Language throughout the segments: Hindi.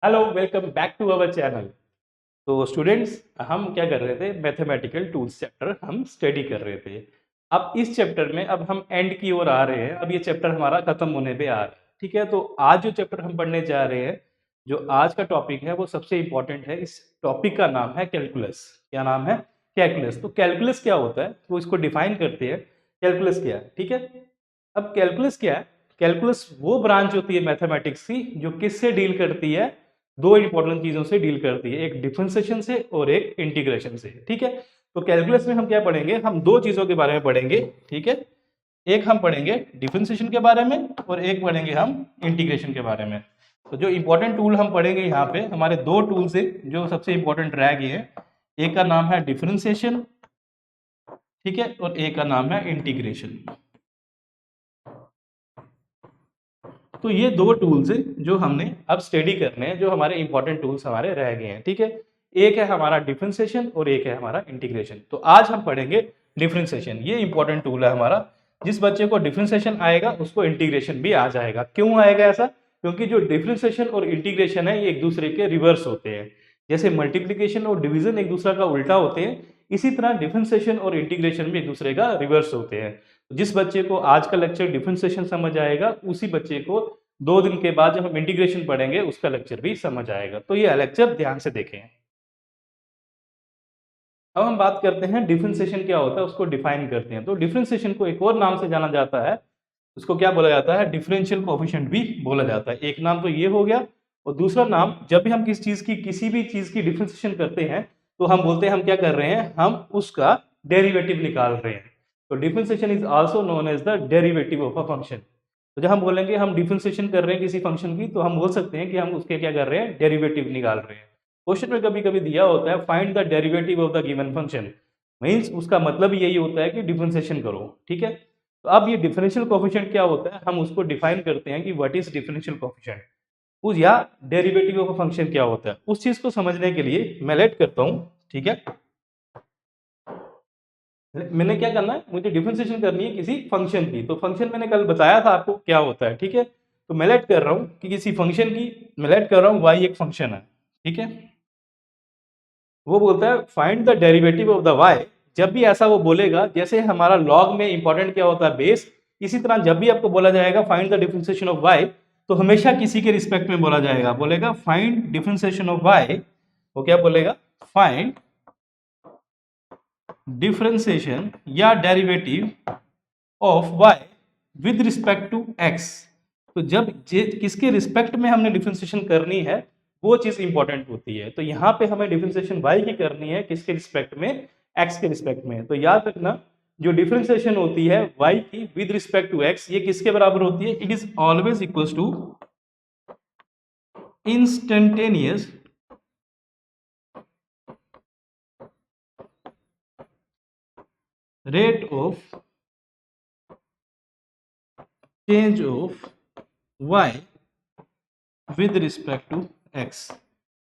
Hello, welcome back to our channel. तो स्टूडेंट्स, हम क्या कर रहे थे, मैथमेटिकल टूल्स चैप्टर हम स्टडी कर रहे थे। अब इस चैप्टर में अब हम एंड की ओर आ रहे हैं। अब ये चैप्टर हमारा खत्म होने पे आ रहा है, ठीक है। तो आज जो चैप्टर हम पढ़ने जा रहे हैं, जो आज का टॉपिक है वो सबसे इंपॉर्टेंट है। इस टॉपिक का नाम है कैलकुलस। क्या नाम है? कैलकुलस। तो कैलकुलस क्या होता है वो इसको डिफाइन करते हैं। कैलकुलस क्या है, ठीक है। अब कैलकुलस क्या है? कैलकुलस वो ब्रांच होती है मैथमेटिक्स की जो किससे डील करती है, दो इंपॉर्टेंट चीजों से डील करती है, एक डिफरेंशिएशन से और एक इंटीग्रेशन से, ठीक है। तो कैलकुलस में हम क्या पढ़ेंगे, हम दो चीजों के बारे में पढ़ेंगे, ठीक है। एक हम पढ़ेंगे डिफरेंशिएशन के बारे में और एक पढ़ेंगे हम इंटीग्रेशन के बारे में। तो जो इंपॉर्टेंट टूल हम पढ़ेंगे यहाँ पे, हमारे दो टूल से जो सबसे इंपॉर्टेंट रह गए हैं, एक का नाम है डिफरेंशिएशन, ठीक है, और एक का नाम है इंटीग्रेशन। तो ये दो टूल्स हैं जो हमने अब स्टडी करने हैं, जो हमारे इंपॉर्टेंट टूल्स हमारे रह गए हैं, ठीक है। एक है हमारा डिफरेंशिएशन और एक है हमारा इंटीग्रेशन। तो आज हम पढ़ेंगे डिफरेंशिएशन। ये इंपॉर्टेंट टूल है हमारा। जिस बच्चे को डिफरेंशिएशन आएगा उसको इंटीग्रेशन भी आ जाएगा। क्यों आएगा ऐसा? क्योंकि जो डिफरेंशिएशन और इंटीग्रेशन है ये एक दूसरे के रिवर्स होते हैं। जैसे मल्टीप्लीकेशन और डिवीजन एक दूसरे का उल्टा होते हैं, इसी तरह डिफरेंशिएशन और इंटीग्रेशन भी एक दूसरे का रिवर्स होते हैं। जिस बच्चे को आज का लेक्चर डिफरेंशिएशन समझ आएगा, उसी बच्चे को 2 दिन के बाद जब हम इंटीग्रेशन पढ़ेंगे उसका लेक्चर भी समझ आएगा। तो ये लेक्चर ध्यान से देखें। अब हम बात करते हैं डिफरेंशिएशन क्या होता है, उसको डिफाइन करते हैं। तो डिफरेंशिएशन को एक और नाम से जाना जाता है, उसको क्या बोला जाता है? डिफरेंशियल कोएफिशिएंट भी बोला जाता है। एक नाम तो ये हो गया, और दूसरा नाम, जब भी हम किसी भी चीज की डिफरेंशिएशन करते हैं तो हम बोलते हैं हम क्या कर रहे हैं, हम उसका डेरिवेटिव निकाल रहे हैं। तो differentiation is also known as the derivative of a function. तो जब हम बोलेंगे हम डिफरेंशिएशन कर रहे हैं किसी फंक्शन की, तो हम बोल सकते हैं कि हम उसके क्या कर रहे हैं, डेरिवेटिव निकाल रहे हैं। क्वेश्चन में कभी कभी दिया होता है find the derivative of the given function, means उसका मतलब यही होता है कि डिफरेंशिएशन करो, ठीक है। तो अब ये डिफरेंशियल कोएफिशिएंट क्या होता है, हम उसको डिफाइन करते हैं कि व्हाट इज डिफरेंशियल कोएफिशिएंट, उस या डेरिवेटिव ऑफ अ फंक्शन क्या होता है। उस चीज को समझने के लिए मैं लेट करता हूं, ठीक है। मैंने क्या करना है, मुझे डिफरेंशिएशन करनी है किसी फंक्शन की। तो फंक्शन मैंने कल बताया था आपको क्या होता है, ठीक है। तो मैं लेट कर रहा हूं कि किसी फंक्शन की, मैं लेट कर रहा हूं y एक फंक्शन है, ठीक है। वो बोलता है find the derivative of the y। जब भी ऐसा वो बोलेगा, जैसे हमारा लॉग में इंपॉर्टेंट क्या होता है, बेस, इसी तरह जब भी आपको बोला जाएगा find the differentiation of y, तो हमेशा किसी के रिस्पेक्ट में बोला जाएगा। बोलेगा फाइंड डिफरेंशिएशन ऑफ y, वो क्या बोलेगा, फाइंड डिफरेंशिएशन या derivative of y with respect to x। तो जब किसके रिस्पेक्ट में हमने डिफरेंशिएशन करनी है, वो चीज इंपॉर्टेंट होती है। तो यहाँ पे हमें डिफरेंशिएशन y की करनी है किसके रिस्पेक्ट में, x के रिस्पेक्ट में। तो याद रखना, जो डिफरेंशिएशन होती है y की विद रिस्पेक्ट टू x, ये किसके बराबर होती है? It is always equals to instantaneous rate of change of y with respect to x।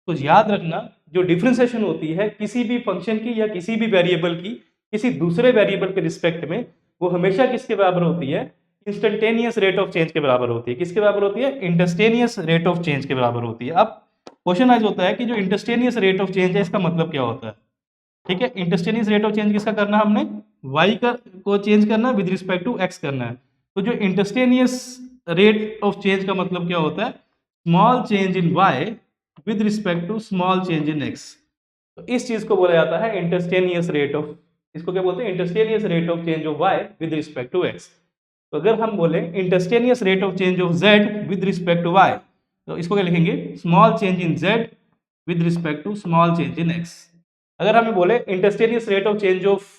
तो याद रखना, जो डिफरेंशिएशन होती है किसी भी फंक्शन की या किसी भी वेरिएबल की किसी दूसरे वेरिएबल के रिस्पेक्ट में, वो हमेशा किसके बराबर होती है? इंस्टेंटेनियस रेट ऑफ चेंज के बराबर होती है। किसके बराबर होती है? इंस्टेंटेनियस रेट ऑफ चेंज के बराबर होती है। अब क्वेश्चन आज होता है कि जो इंस्टेंटेनियस रेट ऑफ चेंज है, इसका मतलब क्या होता है, ठीक है। इंस्टेंटेनियस रेट ऑफ चेंज किसका करना है, हमने y का को चेंज करना है विद रिस्पेक्ट टू x करना है। तो जो इंस्टेंटेनियस रेट ऑफ चेंज का मतलब क्या होता है, small change in y with respect to small change in x। तो इस चीज को बोला जाता है इंस्टेंटेनियस रेट ऑफ, इसको क्या बोलते हैं, instantaneous rate of change of y with respect to x। तो अगर हम बोले instantaneous rate of change of z with respect to y, तो इसको क्या लिखेंगे, small change in z with respect to small change in x। अगर हमें बोले instantaneous rate of change of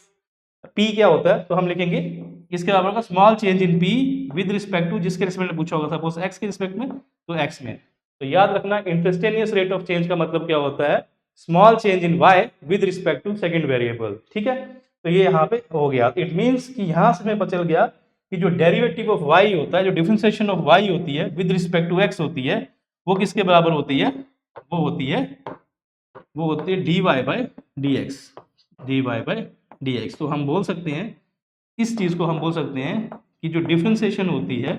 p क्या होता है, तो हम लिखेंगे इसके बराबर का small change in p with respect to, जिसके रिस्पेक्ट में पूछा होगा, सपोज x के रिस्पेक्ट में, तो x में। तो याद रखना, इंस्टेंटेनियस रेट ऑफ चेंज का मतलब क्या होता है, small change in y with respect to second variable, ठीक है। तो ये यहाँ पे हो गया। इट मींस कि यहाँ से हमें पता चल गया कि जो डेरिवेटिव ऑफ y होता है, जो डिफरेंशिएशन ऑफ y होती है विद रिस्पेक्ट टू x होती है, वो किसके बराबर होती है, वो होती है dy बाय dx। तो हम बोल सकते हैं, इस चीज को हम बोल सकते हैं कि जो डिफरेंशिएशन होती है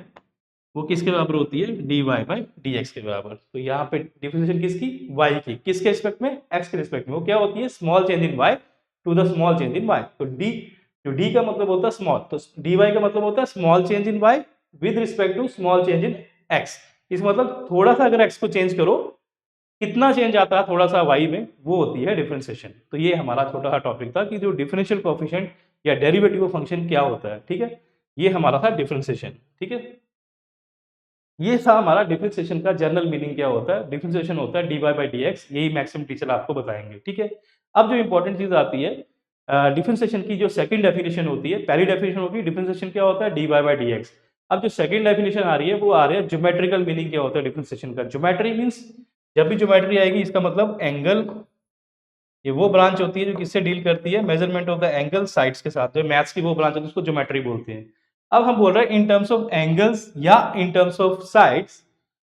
वो किसके बराबर होती है, dy बाई dx के बराबर। तो यहाँ पे डिफरेंशिएशन किसकी, y की, किसके रिस्पेक्ट में, x के रिस्पेक्ट में। वो क्या होती है, small change in y to the small change in y। तो d, जो d का मतलब होता है स्मॉल, तो dy का मतलब होता है small change in y with respect to small change in x। इस मतलब थोड़ा सा अगर x को चेंज करो, कितना चेंज आता है थोड़ा सा y में, वो होती है डिफरेंशिएशन। तो ये हमारा छोटा सा टॉपिक था कि जो डिफरेंशियल कोएफिशिएंट या डेरिवेटिव ऑफ फंक्शन क्या होता है, ठीक है। ये हमारा था डिफरेंशिएशन, ठीक है। ये था हमारा डिफरेंशिएशन का जनरल मीनिंग क्या होता है। डिफरेंशिएशन होता है dy बाई dx, यही मैक्सिमम टीचर आपको बताएंगे, ठीक है। अब जो इंपॉर्टेंट चीज आती है डिफरेंशिएशन की, जो सेकंड डेफिनेशन होती है, पहली डेफिनेशन होती है डिफरेंशिएशन क्या होता है, dy बाई dx। अब जो सेकंड डेफिनेशन आ रही है वो आ रही है ज्योमेट्रिकल मीनिंग क्या होता है डिफरेंशिएशन का। ज्योमेट्री मींस, जब भी ज्योमेट्री आएगी इसका मतलब एंगल, ये वो ब्रांच होती है जो किससे डील करती है, measurement of the angle sides के साथ। जो मैथ्स की वो ब्रांच होती है उसको ज्योमेट्री बोलते हैं। अब हम बोल रहे हैं इन टर्म्स ऑफ एंगल्स या इन टर्म्स ऑफ साइड्स,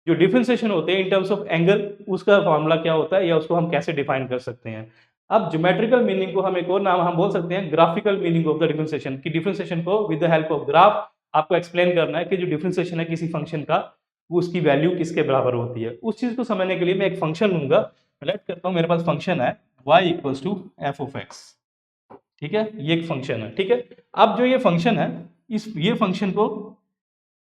जो डिफरेंशिएशन होते हैं इन टर्म्स ऑफ एंगल, उसका फॉर्मूला क्या होता है या उसको हम कैसे डिफाइन कर सकते हैं। अब ज्योमेट्रिकल मीनिंग को हम एक और नाम हम बोल सकते हैं graphical meaning of the differentiation, की डिफरेंशिएशन को with the help of graph आपको एक्सप्लेन करना है कि जो डिफरेंशिएशन है किसी फंक्शन का, वो उसकी वैल्यू किसके बराबर होती है। उस चीज को समझने के लिए मैं एक फंक्शन लूंगा। लेट करता हूं मेरे पास फंक्शन है y equals to F of X, ठीक है। ये एक फंक्शन है, ठीक है। अब जो ये फंक्शन है, ये फंक्शन को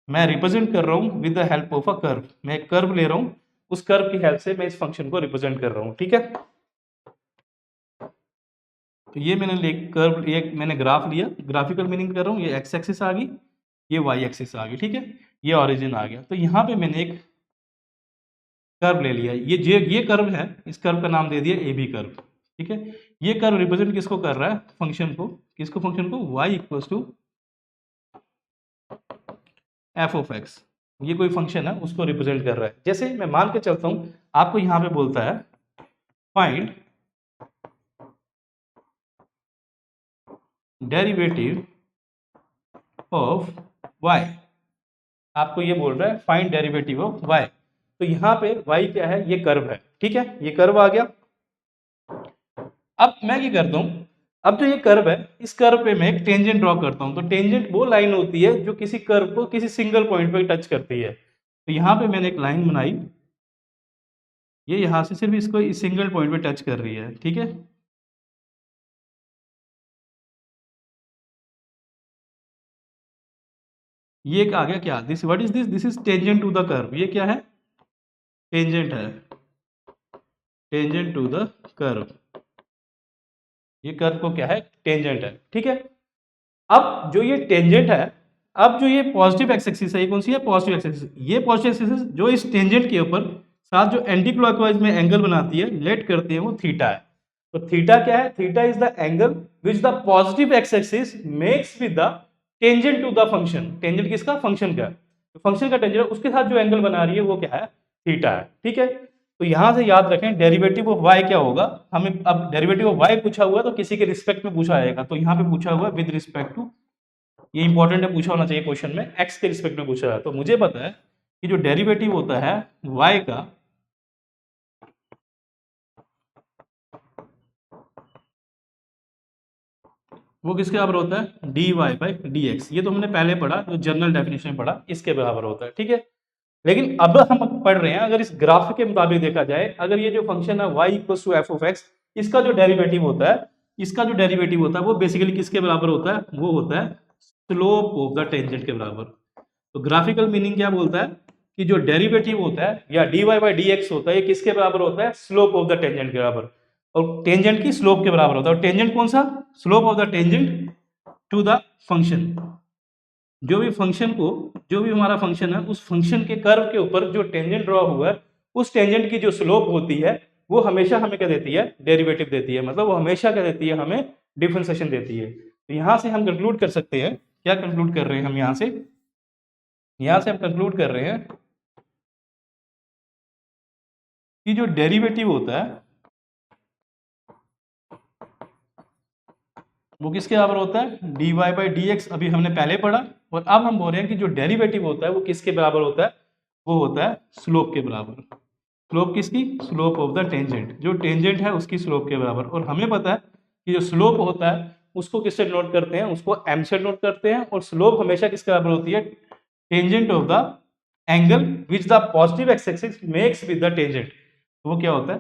मैं रिप्रेजेंट कर रहा हूं with the help of a curve. मैं एक कर्व ले रहा हूं, उस कर्व की हेल्प से मैं इस फंक्शन को रिप्रेजेंट कर रहा हूं, ठीक है। तो ये मैंने कर्व, ये मैंने ग्राफ लिया, ग्राफिकल मीनिंग कर रहा हूं। ये एक्स एक्सिस आ गई, ये वाई एक्सिस आ गई, ठीक है। ये ऑरिजिन आ गया। तो यहाँ पे मैंने एक कर्व ले लिया, ये कर्व है, इस कर्व का नाम दे दिया ए बी कर्व, ठीक है। ये कर्व रिप्रेजेंट किसको कर रहा है, फंक्शन को, किसको, फंक्शन को, y equals to F of X. ये कोई फंक्शन है उसको रिप्रेजेंट कर रहा है। जैसे मैं मान के चलता हूं, आपको यहां पे बोलता है फाइंड डेरिवेटिव ऑफ y, आपको ये बोल रहा है फाइंड डेरिवेटिव ऑफ y। तो यहाँ पे y क्या है, ये कर्व है, ठीक है। ये कर्व आ गया। अब मैं ये करता हूं, अब जो ये कर्व है, इस कर्व पे मैं एक टेंजेंट ड्रॉ करता हूं। तो टेंजेंट वो लाइन होती है जो किसी कर्व को किसी सिंगल पॉइंट पे टच करती है। तो यहाँ पे मैंने एक लाइन बनाई, ये यहाँ से सिर्फ इसको इस सिंगल पॉइंट पे टच कर रही है, ठीक है। ये एक आ गया क्या, this what is this, this is tangent to the curve. ये क्या है, टेंजेंट है, टेंजेंट टू द कर्व। ये कर्व को क्या है, टेंजेंट है, ठीक है। अब जो ये टेंजेंट है, अब जो ये पॉजिटिव एक्स एक्सिस है, ये कौन सी है, पॉजिटिव एक्स एक्सिस। ये पॉजिटिव एक्सिस जो इस टेंजेंट के ऊपर साथ जो एंटी क्लॉकवाइज में एंगल बनाती है, लेट करते हैं, वो थीटा है। तो थीटा क्या है, theta is the angle which the positive X axis makes with the tangent to the function. Tangent किसका, फंक्शन का। तो फंक्शन का टेंजेंट उसके साथ जो एंगल बना रही है वो क्या है, थीटा है, ठीक है। तो यहां से याद रखें डेरिवेटिव ऑफ y क्या होगा। हमें अब डेरिवेटिव ऑफ y पूछा हुआ तो किसी के रिस्पेक्ट में पूछा जाएगा। तो यहाँ पे पूछा हुआ विद रिस्पेक्ट टू, ये इंपॉर्टेंट है, पूछा होना चाहिए क्वेश्चन में, x के रिस्पेक्ट में पूछा है। तो मुझे पता है कि जो डेरिवेटिव होता है y का, वो किसके बराबर होता है, dy बाई dx। ये तो हमने पहले पढ़ा, जो जनरल डेफिनेशन में पढ़ा, इसके बराबर होता है, ठीक है। लेकिन अब हम पढ़ रहे हैं, अगर इस ग्राफ के मुताबिक देखा जाए, अगर ये जो फंक्शन है y equal to F of X, इसका जो डेरिवेटिव होता है, इसका जो डेरिवेटिव होता है वो बेसिकली किसके बराबर होता है, वो होता है स्लोप ऑफ द टेंजेंट के बराबर। तो ग्राफिकल मीनिंग क्या बोलता है कि जो डेरिवेटिव होता है या dy बाई dx होता है, ये किसके बराबर होता है, स्लोप ऑफ द टेंजेंट के बराबर। और टेंजेंट की स्लोप के बराबर होता है। और टेंजेंट कौन सा, slope of the tangent to the function. जो भी फंक्शन को, जो भी हमारा फंक्शन है, उस फंक्शन के कर्व के ऊपर जो टेंजेंट ड्रॉ हुआ है, उस टेंजेंट की जो स्लोप होती है, वो हमेशा हमें क्या देती है, डेरिवेटिव देती है। मतलब वो हमेशा क्या देती है, हमें डिफरेंशिएशन देती है। तो यहां से हम कंक्लूड कर सकते हैं, क्या कंक्लूड कर रहे हैं हम, यहां से हम कंक्लूड कर रहे हैं कि जो डेरिवेटिव होता है वो किसके बराबर होता है, dy बाई dx। अभी हमने पहले पढ़ा। और अब हम बोल रहे हैं कि जो डेरिवेटिव होता है वो किसके बराबर होता है, वो होता है स्लोप के बराबर। स्लोप किसकी, स्लोप ऑफ द टेंजेंट, जो टेंजेंट है उसकी स्लोप के बराबर। और हमें पता है कि जो स्लोप होता है उसको किससे नोट करते हैं, उसको m से नोट करते हैं। और स्लोप हमेशा किसके बराबर होती है, tangent of the angle which the positive X axis makes with the tangent, वो क्या होता है,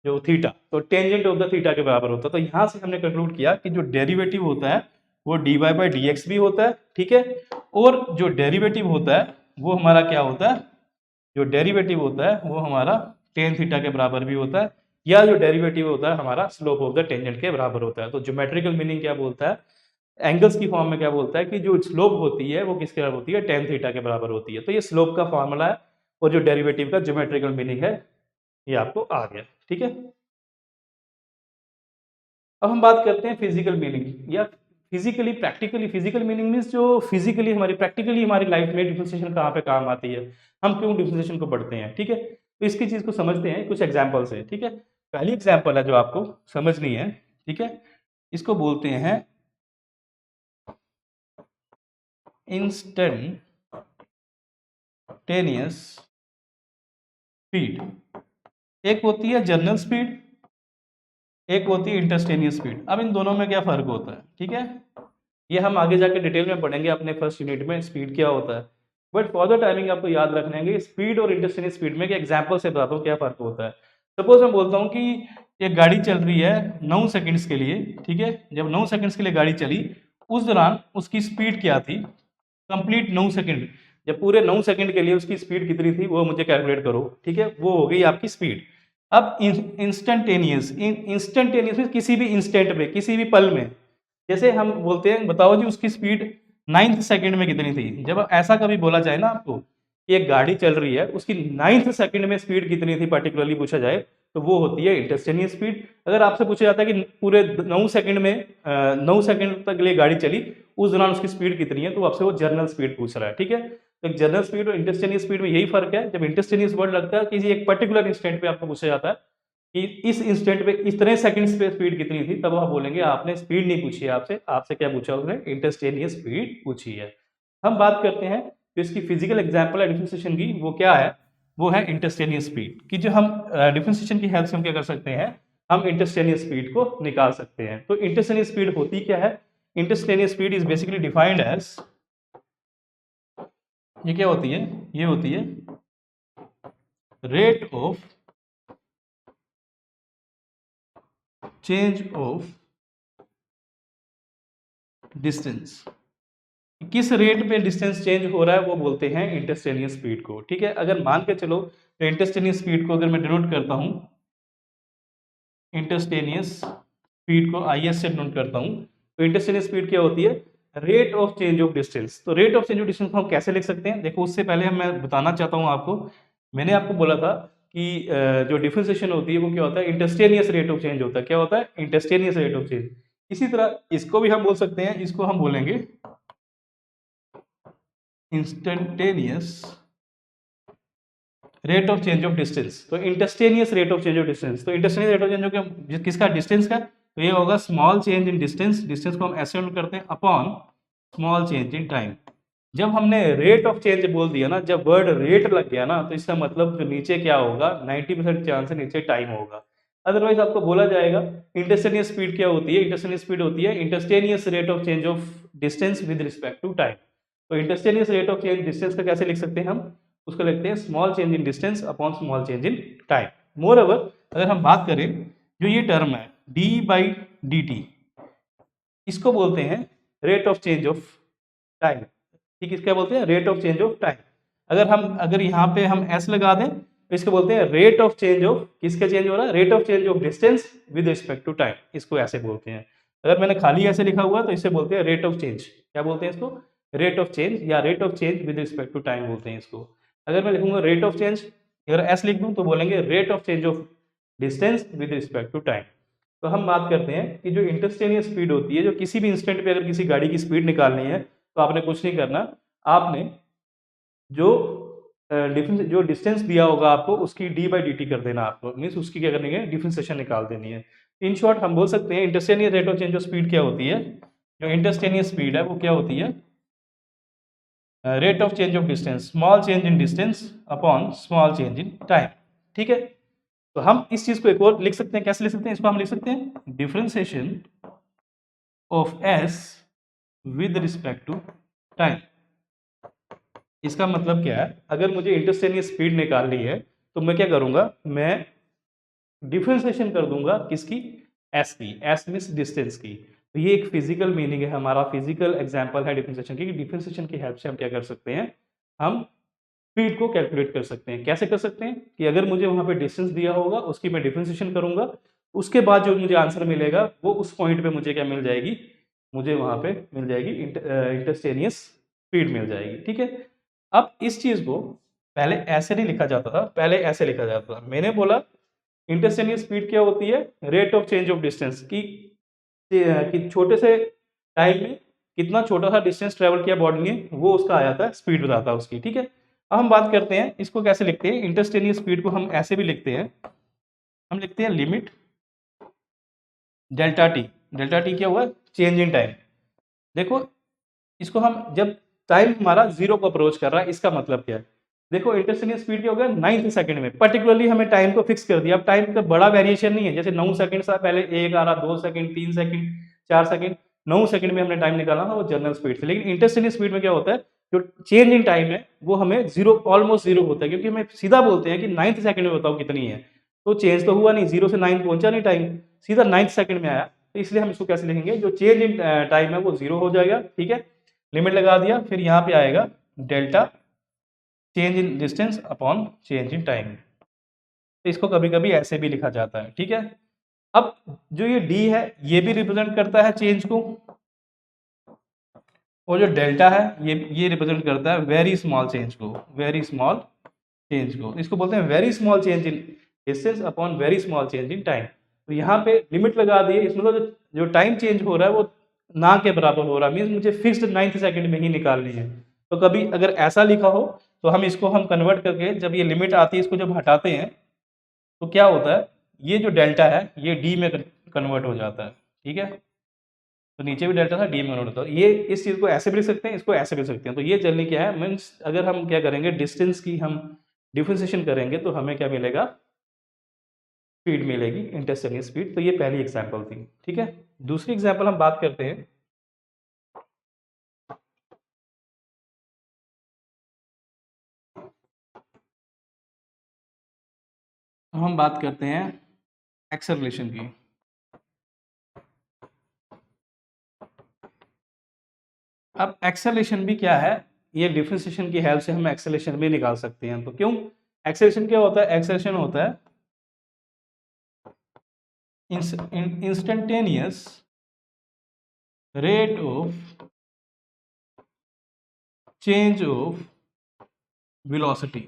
जो थीटा, तो टेंजेंट ऑफ द थीटा के बराबर होता है। तो यहाँ से हमने कंक्लूड किया कि जो डेरिवेटिव होता है वो dy बाई डी एक्स भी होता है, ठीक है, और जो डेरिवेटिव होता है वो हमारा क्या होता है, जो डेरिवेटिव होता है वो हमारा टेन थीटा के बराबर भी होता है, या जो डेरिवेटिव होता है हमारा स्लोप ऑफ द टेंजेंट के बराबर होता है। तो ज्योमेट्रिकल मीनिंग क्या बोलता है, एंगल्स की फॉर्म में क्या बोलता है कि जो स्लोप होती है वो किसके बराबर होती है, टेन थीटा के बराबर होती है। तो ये स्लोप का फॉर्मूला है और जो डेरिवेटिव का ज्योमेट्रिकल मीनिंग है ये आपको आ गया, ठीक है। अब हम बात करते हैं फिजिकल मीनिंग या physically practically. Physical meaning means जो फिजिकली हमारी प्रैक्टिकली हमारी लाइफ में डिफरेंशिएशन कहाँ पे काम आती है, हम क्यों डिफरेंशिएशन को पढ़ते हैं, ठीक है। तो इसकी चीज को समझते हैं कुछ एग्जाम्पल से, ठीक है। पहली एग्जाम्पल है जो आपको समझनी है, ठीक है, इसको बोलते हैं इंस्टेंटेनियस स्पीड। एक होती है जर्नल स्पीड, एक होती है इंस्टेंटेनियस स्पीड। अब इन दोनों में क्या फर्क होता है, ठीक है, ये हम आगे जाके डिटेल में पढ़ेंगे अपने फर्स्ट यूनिट में स्पीड क्या होता है। बट फॉर द टाइमिंग आपको याद रखना है कि स्पीड और इंस्टेंटेनियस स्पीड में एग्जाम्पल से बताता हूँ क्या फर्क होता है। सपोज मैं बोलता हूँ कि एक गाड़ी चल रही है 9 सेकंड्स के लिए, ठीक है, जब 9 सेकंड्स के लिए गाड़ी चली उस दौरान उसकी स्पीड क्या थी, कंप्लीट 9 सेकंड, जब पूरे 9 सेकंड के लिए उसकी स्पीड कितनी थी वो मुझे कैलकुलेट करो, ठीक है, वो हो गई आपकी स्पीड। अब इंस्टेंटेनियस, इंस्टेंटेनियस किसी भी इंस्टेंट में, किसी भी पल में, जैसे हम बोलते हैं बताओ जी उसकी स्पीड 9th सेकंड में कितनी थी, जब ऐसा कभी बोला जाए ना आपको कि एक गाड़ी चल रही है उसकी 9th सेकंड में स्पीड कितनी थी पर्टिकुलरली पूछा जाए, तो वो होती है इंस्टेंटेनियस स्पीड। अगर आपसे पूछा जाता है कि पूरे 9 सेकंड में 9 सेकंड तक के लिए गाड़ी चली उस दौरान उसकी स्पीड कितनी है, तो आपसे वो जर्नल स्पीड पूछ रहा है, ठीक है। तो जर्नल स्पीड और इंस्टेंटेनियस स्पीड में यही फर्क है, जब इंस्टेंटेनियस वर्ड लगता है किसी एक पर्टिकुलर इंस्टेंट पे आपको पूछा जाता है कि इस इंस्टेंट पे इतने सेकंड्स पे स्पीड कितनी थी, तब आप बोलेंगे आपने स्पीड नहीं पूछी है, आपसे आपसे क्या पूछा उसने, इंस्टेंटेनियस स्पीड पूछी है। हम बात करते हैं तो इसकी फिजिकल एग्जांपल है डिफरेंशिएशन की, वो क्या है, वो है इंस्टेंटेनियस स्पीड की, जो हम डिफरेंशिएशन की हेल्प से हम क्या कर सकते हैं, हम इंस्टेंटेनियस स्पीड को निकाल सकते हैं। तो इंस्टेंटेनियस स्पीड होती क्या है, instantaneous speed is basically defined as, ये क्या होती है, ये होती है rate of change of distance, किस रेट पे डिस्टेंस चेंज हो रहा है वो बोलते हैं इंस्टेंटेनियस स्पीड को, ठीक है। अगर मान के चलो तो इंस्टेंटेनियस स्पीड को अगर मैं डिनोट करता हूं, इंस्टेंटेनियस स्पीड को आई एस से डिनोट करता हूं, तो इंस्टेंटेनियस स्पीड क्या होती है, rate of change of distance. तो rate of change of distance को हम कैसे लिख सकते हैं, देखो उससे पहले मैं बताना चाहता हूं आपको, मैंने आपको बोला था कि जो डिफरेंशिएशन होती है वो क्या होता है, इंस्टेंटेनियस रेट ऑफ चेंज होता है, क्या होता है, इंस्टेंटेनियस रेट ऑफ चेंज। इसी तरह इसको भी हम बोल सकते हैं, इसको हम बोलेंगे instantaneous rate of change of distance. तो instantaneous rate of change of distance, तो instantaneous rate of change of किसका, डिस्टेंस का, तो ये होगा small change in distance, distance को हम ऐसे नोट करते हैं upon small change in time. जब हमने रेट ऑफ चेंज बोल दिया ना, जब वर्ड रेट लग गया ना, तो इसका मतलब जो नीचे क्या होगा, 90% चांस है नीचे टाइम होगा। अदरवाइज आपको बोला जाएगा इंस्टेंटेनियस स्पीड क्या होती है, इंस्टेंटेनियस स्पीड होती है instantaneous rate of change of distance with respect to time. तो instantaneous rate of change distance का कैसे लिख सकते हैं हम, उसको लिखते हैं small change in distance upon small change in time. Moreover अगर हम बात करें जो ये टर्म है डी बाई डी टी, इसको बोलते हैं rate of change of time, ठीक है, क्या बोलते हैं, rate of change of time. अगर यहाँ पे हम एस लगा दें तो इसको बोलते हैं रेट ऑफ चेंज ऑफ, किसका चेंज हो रहा है, rate of change of distance with respect to time, इसको ऐसे बोलते हैं। अगर मैंने खाली ऐसे लिखा हुआ तो इसे बोलते हैं रेट ऑफ चेंज, क्या बोलते हैं इसको, रेट ऑफ चेंज या rate of change with respect to time बोलते हैं इसको। अगर मैं लिखूंगा रेट ऑफ चेंज, अगर एस लिख दूं तो बोलेंगे rate of change of distance with respect to time. तो हम बात करते हैं कि जो इंस्टेंटेनियस स्पीड होती है, जो किसी भी इंस्टेंट पे अगर किसी गाड़ी की स्पीड निकालनी है तो आपने कुछ नहीं करना, आपने जो जो डिस्टेंस दिया होगा आपको उसकी डी बाई डी टी कर देना, आपको मीन्स उसकी क्या करनी है, डिफरेंशिएशन निकाल देनी है। इन शॉर्ट हम बोल सकते हैं instantaneous rate of change of speed क्या होती है, जो इंस्टेंटेनियस स्पीड है वो क्या होती है, rate of change of distance, small change in distance upon small change in time, ठीक है। तो हम इस चीज को एक और लिख सकते हैं, कैसे लिख सकते हैं, इसको हम लिख सकते हैं differentiation of S with respect to time. इसका मतलब क्या है, अगर मुझे इंस्टेंटेनियस स्पीड निकालनी है तो मैं क्या करूंगा, मैं डिफरेंशिएशन कर दूंगा किसकी, एस की, एस मीन्स डिस्टेंस की। तो ये एक फिजिकल मीनिंग है, हमारा फिजिकल एग्जांपल है डिफरेंशिएशन की, डिफरेंशिएशन की हेल्प से हम क्या कर सकते हैं, हम स्पीड को कैलकुलेट कर सकते हैं। कैसे कर सकते हैं कि अगर मुझे वहां पे डिस्टेंस दिया होगा उसकी मैं डिफरेंशिएशन करूंगा, उसके बाद जो मुझे आंसर मिलेगा वो उस पॉइंट पे मुझे क्या मिल जाएगी, मुझे वहां पे मिल जाएगी इंस्टेंटेनियस स्पीड मिल जाएगी। ठीक है, अब इस चीज को पहले ऐसे नहीं लिखा जाता था, पहले ऐसे लिखा जाता था। मैंने बोला इंस्टेंटेनियस स्पीड क्या होती है, rate of change of distance कि छोटे से टाइम में कितना छोटा सा डिस्टेंस ट्रेवल किया बॉडी ने, वो उसका आ जाता है, स्पीड बताता है उसकी। ठीक है, अब हम बात करते हैं इसको कैसे लिखते हैं। इंस्टेंटेनियस स्पीड को हम ऐसे भी लिखते हैं, हम लिखते हैं limit delta T. Delta T क्या हुआ, चेंज इन टाइम। देखो इसको हम जब टाइम हमारा जीरो को अप्रोच कर रहा है, इसका मतलब क्या है, देखो इंस्टेंटेनियस स्पीड क्या हो गया, 9 सेकंड में। पर्टिकुलरली हमें टाइम को फिक्स कर दिया। अब टाइम का बड़ा वेरिएशन नहीं है, जैसे 9 सेकंड से पहले एक आ रहा, 2 सेकंड, 3 सेकंड, 4 सेकंड, 9 सेकंड में हमने टाइम निकाला था, वो जनरल स्पीड से। लेकिन इंस्टेंटेनियस स्पीड में क्या होता है, जो चेंज इन टाइम है वो हमें जीरो, ऑलमोस्ट जीरो होता है, क्योंकि हमें सीधा बोलते हैं कि 9 सेकंड में बताओ कितनी है, तो चेंज तो हुआ नहीं, 0 से 9 पहुंचा नहीं टाइम, सीधा 9 सेकंड में आया। तो इसलिए हम इसको कैसे लिखेंगे, जो चेंज इन टाइम है वो जीरो हो जाएगा। ठीक है, लिमिट लगा दिया, फिर यहाँ पे आएगा delta change in distance upon change in time. तो इसको कभी कभी ऐसे भी लिखा जाता है। ठीक है, अब जो ये डी है ये भी रिप्रेजेंट करता है चेंज को, और जो डेल्टा है ये रिप्रेजेंट करता है वेरी स्मॉल चेंज को, वेरी स्मॉल चेंज को। इसको बोलते हैं very small change in distance upon very small change in time. तो यहाँ पे लिमिट लगा दी है, इसमें तो जो टाइम चेंज हो रहा है वो ना के बराबर हो रहा है, मीन्स मुझे फिक्स्ड 9 सेकंड में ही निकालनी है। तो कभी अगर ऐसा लिखा हो तो हम इसको हम कन्वर्ट करके, जब ये लिमिट आती है इसको जब हटाते हैं तो क्या होता है, ये जो डेल्टा है ये डी में कन्वर्ट हो जाता है। ठीक है, तो नीचे भी डेल्टा था, डी में कन्वर्ट होता है। ये इस चीज़ को ऐसे भी लिख सकते हैं, इसको ऐसे भी लिख सकते हैं। तो ये जर्नी क्या है, मीन्स अगर हम क्या करेंगे, डिस्टेंस की हम डिफरेंशिएशन करेंगे तो हमें क्या मिलेगा, स्पीड मिलेगी, इंस्टेंटेनियस स्पीड। तो ये पहली एग्जांपल थी। ठीक है, दूसरी एग्जांपल हम बात करते हैं, हम बात करते हैं एक्सेलरेशन की। अब एक्सेलरेशन भी क्या है, ये डिफरेंशिएशन की हेल्प से हम एक्सेलरेशन भी निकाल सकते हैं। तो क्यों, एक्सेलरेशन क्या होता है, एक्सेलरेशन होता है instantaneous rate of change of velocity.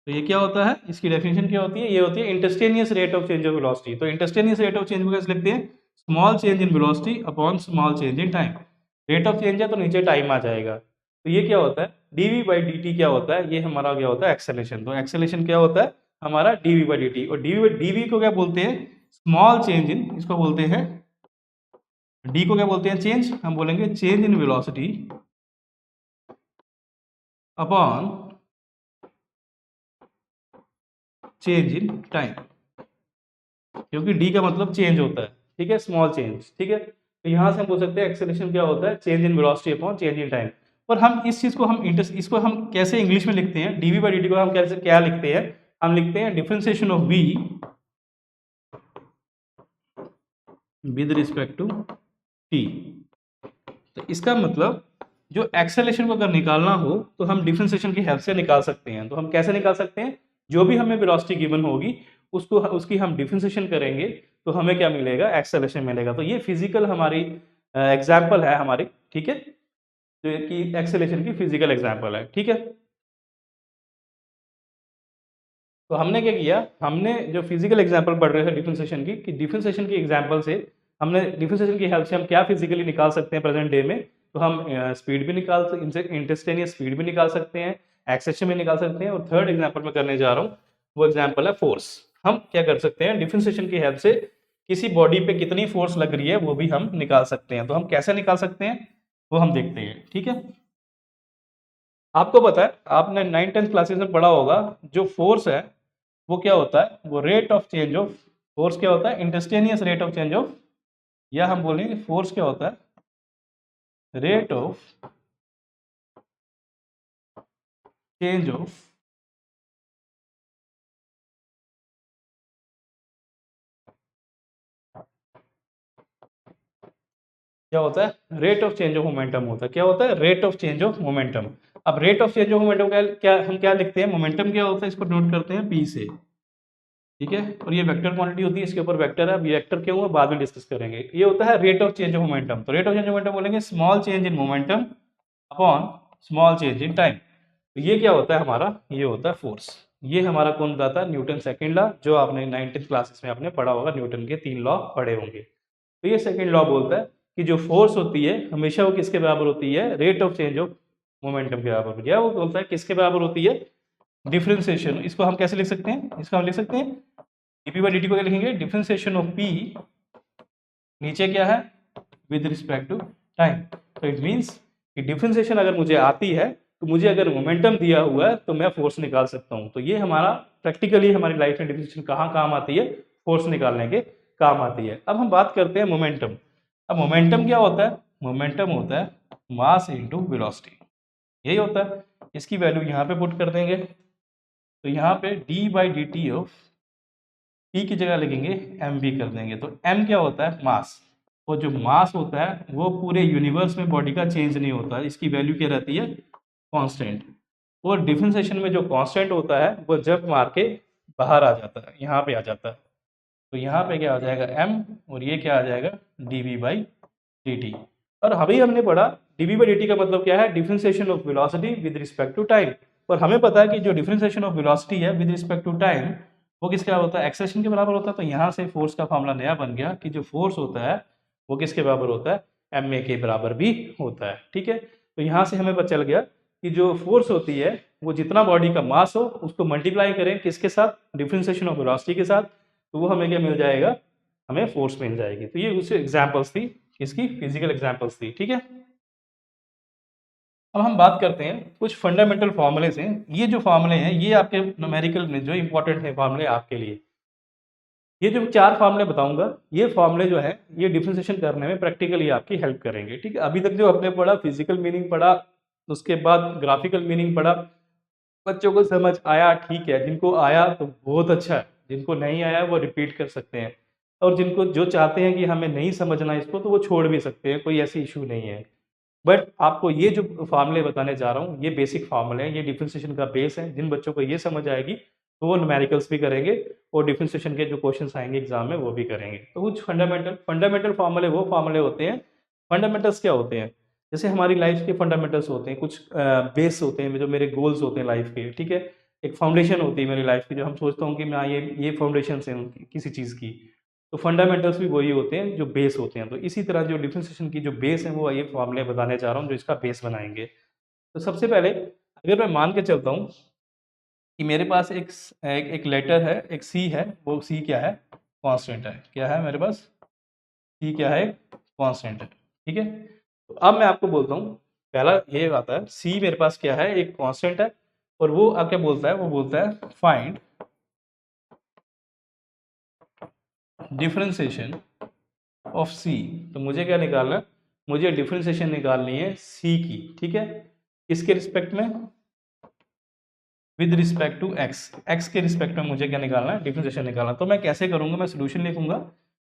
तो ये क्या होता है, इसकी डेफिनेशन क्या होती है, ये होती है instantaneous rate of change of velocity. तो इंस्टेंटेनियस रेट ऑफ चेंज को कैसे लिखते हैं, small change in velocity upon small change in time. Rate of change है तो नीचे टाइम आ जाएगा। तो ये क्या होता है, dv बाई dt क्या होता है, ये हमारा क्या होता है, एक्सेलरेशन। तो एक्सेलरेशन क्या होता है हमारा, dv बाई dt। और dv को क्या बोलते हैं, स्मॉल चेंज इन, इसको बोलते हैं, d को क्या बोलते हैं, चेंज, हम बोलेंगे change in velocity upon change in time, क्योंकि डी का मतलब चेंज होता है। ठीक है, स्मॉल चेंज। ठीक है, तो यहाँ से हम बोल सकते हैं एक्सेलरेशन क्या होता है, change in velocity upon change in time. और हम इस चीज को हम इसको हम कैसे इंग्लिश में लिखते हैं, डीवी बाई डी को हम कैसे क्या लिखते हैं, हम लिखते हैं differentiation of v with respect to t। तो इसका मतलब जो एक्सेलरेशन को अगर निकालना हो तो हम डिफरेंशिएशन की हेल्प से निकाल सकते हैं। तो हम कैसे निकाल सकते हैं, जो भी हमें वेलोसिटी गिवन होगी उसको उसकी हम डिफरेंशिएशन करेंगे तो हमें क्या मिलेगा, एक्सेलरेशन मिलेगा। तो ये फिजिकल हमारी एग्जाम्पल है हमारी। ठीक है, तो ये कि एक्सेलरेशन की फिजिकल एग्जाम्पल है। ठीक है, तो हमने क्या किया, हमने जो फिजिकल एग्जाम्पल पढ़ रहे थे डिफरेंशिएशन की, कि डिफरेंशिएशन की एग्जाम्पल से हमने डिफरेंशिएशन की हेल्प से हम क्या फिजिकली निकाल सकते हैं प्रेजेंट डे में। तो हम स्पीड भी निकाल सकते, इंस्टेंटेनियस स्पीड भी निकाल सकते हैं, एक्सेलरेशन भी निकाल सकते हैं। और थर्ड एग्जाम्पल मैं करने जा रहा हूँ, वो एग्जाम्पल है फोर्स। हम क्या कर सकते हैं, डिफरेंशिएशन की हेल्प से किसी बॉडी पे कितनी फोर्स लग रही है वो भी हम निकाल सकते हैं। तो हम कैसे निकाल सकते हैं वो हम देखते हैं। ठीक है, आपको पता है, आपने 9th-10th क्लासेस में पढ़ा होगा, जो फोर्स है वो क्या होता है, वो rate of change of force क्या होता है, instantaneous rate of change of, या हम बोलेंगे फोर्स क्या होता है, रेट ऑफ चेंज ऑफ क्या होता है, rate of change of momentum होता है। क्या होता है, rate of change of momentum. अब rate of change of momentum क्या हम क्या लिखते हैं, मोमेंटम क्या होता है, इसको नोट करते हैं पी से, ठीक है। और ये वेक्टर क्वांटिटी होती है, इसके ऊपर वेक्टर है। अब ये वेक्टर क्यों है बाद में डिस्कस करेंगे। ये होता है rate of change of momentum. तो rate of change of momentum बोलेंगे small change in momentum upon small change in time. तो ये क्या होता है हमारा, ये होता है फोर्स। ये हमारा कौन बताता है, न्यूटन सेकंड लॉ, जो आपने 19th क्लासेस में आपने पढ़ा होगा, न्यूटन के 3 लॉ पढ़े होंगे। तो ये सेकंड लॉ बोलता है कि जो फोर्स होती है हमेशा वो किसके बराबर होती है, rate of change of momentum के बराबर होती है। वो बोलता है किसके बराबर होती है, डिफरेंशिएशन। इसको हम कैसे लिख सकते हैं, इसको हम लिख सकते हैं dp बाई dt को क्या लिखेंगे, डिफरेंशिएशन ऑफ p, नीचे क्या है, विद रिस्पेक्ट टू टाइम। तो इट मीन्स कि डिफरेंशिएशन अगर मुझे आती है तो मुझे अगर मोमेंटम दिया हुआ है तो मैं फोर्स निकाल सकता हूँ। तो ये हमारा प्रैक्टिकली हमारी लाइफ में डिफरेंशिएशन कहाँ काम आती है, फोर्स निकालने के काम आती है। अब हम बात करते हैं मोमेंटम। अब मोमेंटम क्या होता है, मोमेंटम होता है मास इनटू वेलोसिटी, यही होता है। इसकी वैल्यू यहाँ पे पुट कर देंगे, तो यहाँ पे d by D T of p की जगह लिखेंगे mv कर देंगे। तो m क्या होता है, मास। और जो मास होता है वो पूरे यूनिवर्स में बॉडी का चेंज नहीं होता है, इसकी वैल्यू क्या रहती है, कांस्टेंट। और डिफरेंशिएशन में जो कांस्टेंट होता है वो जब मार के बाहर आ जाता है, यहाँ पे आ जाता है। तो यहाँ पे क्या आ जाएगा m, और ये क्या आ जाएगा dv बाई dt। और अभी हमने पढ़ा dv बाई dt का मतलब क्या है, differentiation of velocity with respect to time. और हमें पता है कि जो डिफरेंशिएशन ऑफ वेलोसिटी है विद रिस्पेक्ट टू टाइम वो किसके बराबर होता है, एक्सेलरेशन के बराबर होता है। तो यहाँ से फोर्स का फॉर्मूला नया बन गया कि जो फोर्स होता है वो किसके बराबर होता है, एम ए के बराबर भी होता है, ठीक है। तो यहाँ से हमें पता चल गया कि जो फोर्स होती है वो जितना बॉडी का मास हो उसको मल्टीप्लाई करें किसके साथ, डिफरेंशिएशन ऑफ वेलोसिटी के साथ, तो वो हमें क्या मिल जाएगा, हमें फोर्स मिल जाएगी। तो ये उससे एग्जाम्पल्स थी, इसकी फिजिकल एग्जाम्पल्स थी, ठीक है। अब हम बात करते हैं कुछ फंडामेंटल फॉर्मूले से। ये जो फॉर्मूले हैं ये आपके न्यूमेरिकल में जो इंपॉर्टेंट है फॉर्मूले आपके लिए, ये जो 4 फार्मूले बताऊंगा, ये फार्मूले जो है ये डिफरेंशिएशन करने में प्रैक्टिकली आपकी हेल्प करेंगे, ठीक है। अभी तक जो हमने पढ़ा फिजिकल मीनिंग पढ़ा, उसके बाद ग्राफिकल मीनिंग पढ़ा, बच्चों को समझ आया, ठीक है। जिनको आया तो बहुत अच्छा है, जिनको नहीं आया वो रिपीट कर सकते हैं, और जिनको जो चाहते हैं कि हमें नहीं समझना इसको तो वो छोड़ भी सकते हैं, कोई ऐसी इशू नहीं है। बट आपको ये जो फार्मूले बताने जा रहा हूँ ये बेसिक फार्मूले हैं, ये डिफरेंशिएशन का बेस है। जिन बच्चों को ये समझ आएगी तो वो न्यूमेरिकल्स भी करेंगे और डिफरेंशिएशन के जो क्वेश्चंस आएंगे एग्जाम में वो भी करेंगे। तो कुछ फंडामेंटल फार्मूले वो फार्मूले होते हैं। फंडामेंटल्स क्या होते हैं, जैसे हमारी लाइफ के फंडामेंटल्स होते हैं, कुछ बेस होते हैं जो मेरे गोल्स होते हैं लाइफ के, ठीक है। एक फाउंडेशन होती है मेरी लाइफ की, जो हम सोचता हूँ कि मैं ये फाउंडेशन है किसी चीज़ की। तो फंडामेंटल्स भी वही होते हैं जो बेस होते हैं। तो इसी तरह जो डिफरेंशिएशन की जो बेस है वो ये फॉर्मूले बताने जा रहा हूँ जो इसका बेस बनाएंगे। तो सबसे पहले अगर मैं मान के चलता हूँ कि मेरे पास एक लेटर है, एक सी है, वो सी क्या है, कांस्टेंट है। क्या है मेरे पास, सी क्या है, कांस्टेंट है, ठीक है। तो अब मैं आपको बोलता हूँ, पहला ये आता है सी मेरे पास क्या है, एक कांस्टेंट है, और वो अब क्या बोलता है, वो बोलता है फाइंड डिफरेंशिएशन ऑफ सी। तो मुझे क्या निकालना है, मुझे डिफरेंशिएशन निकालनी है सी की, ठीक है। किसके रिस्पेक्ट में, with respect to X, X के रिस्पेक्ट में मुझे क्या निकालना है, डिफरेंशिएशन निकालना। तो मैं कैसे करूंगा, मैं सोल्यूशन लिखूंगा,